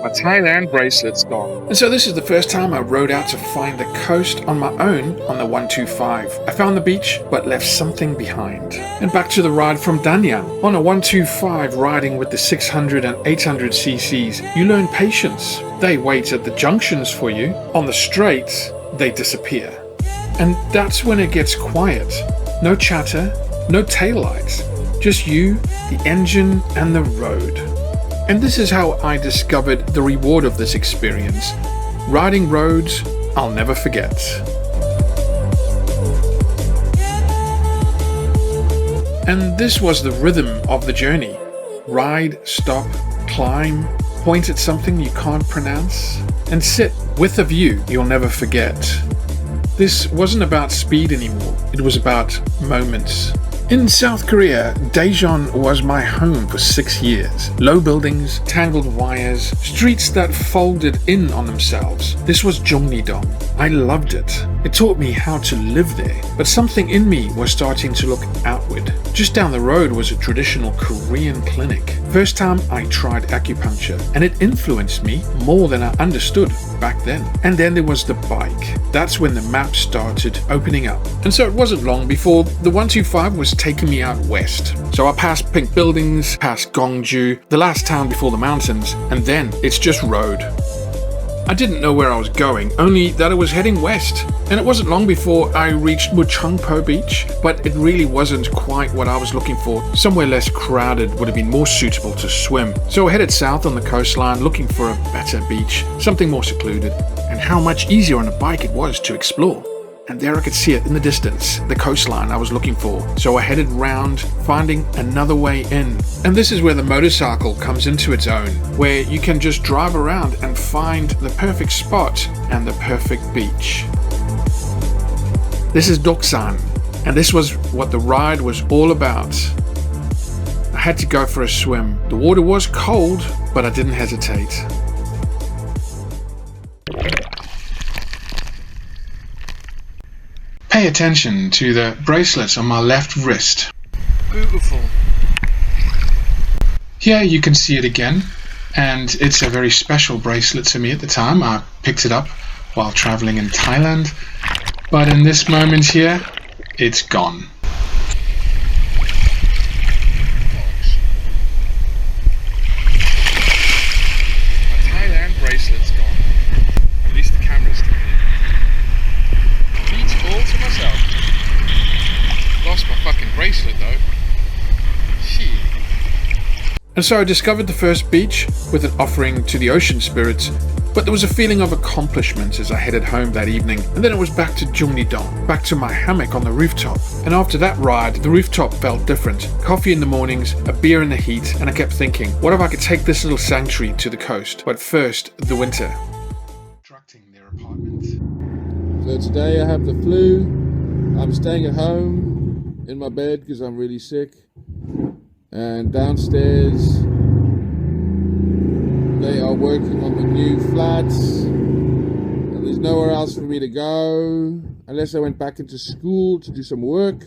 My Thailand bracelet's gone. And so this is the first time I rode out to find the coast on my own on the 125. I found the beach, but left something behind. And back to the ride from Daejeon. On a 125 riding with the 600 and 800 cc's, you learn patience. They wait at the junctions for you. On the straights, they disappear. And that's when it gets quiet. No chatter, no taillights. Just you, the engine, and the road. And this is how I discovered the reward of this experience. Riding roads I'll never forget. And this was the rhythm of the journey. Ride, stop, climb, point at something you can't pronounce, and sit with a view you'll never forget. This wasn't about speed anymore, it was about moments. In South Korea, Daejeon was my home for 6 years. Low buildings, tangled wires, streets that folded in on themselves. This was Jungni-dong. I loved it. It taught me how to live there. But something in me was starting to look outward. Just down the road was a traditional Korean clinic. First time I tried acupuncture, and it influenced me more than I understood back then. And then there was the bike. That's when the map started opening up. And so it wasn't long before the 125 was taking me out west. So I passed pink buildings, past Gongju, the last town before the mountains, and then it's just road. I didn't know where I was going, only that I was heading west. And it wasn't long before I reached Muchangpo Beach, but it really wasn't quite what I was looking for. Somewhere less crowded would have been more suitable to swim. So I headed south on the coastline looking for a better beach, something more secluded. And how much easier on a bike it was to explore. And there I could see it in the distance, the coastline I was looking for. So I headed round, finding another way in. And this is where the motorcycle comes into its own, where you can just drive around and find the perfect spot and the perfect beach. This is Doksan, and this was what the ride was all about. I had to go for a swim. The water was cold, but I didn't hesitate. Pay attention to the bracelet on my left wrist. Beautiful. Here you can see it again, and it's a very special bracelet to me at the time. I picked it up while traveling in Thailand, but in this moment here, it's gone. My Thailand bracelet's gone. At least the camera's still here. Beach all to myself. Lost my fucking bracelet though. Shit. And so I discovered the first beach with an offering to the ocean spirits, but there was a feeling of accomplishment as I headed home that evening. And then it was back to Jungni-dong, back to my hammock on the rooftop. And after that ride, the rooftop felt different. Coffee in the mornings, a beer in the heat, and I kept thinking, what if I could take this little sanctuary to the coast? But first, the winter. Constructing their apartment. So today I have the flu. I'm staying at home in my bed because I'm really sick. And downstairs they are working on the new flats. And there's nowhere else for me to go unless I went back into school to do some work.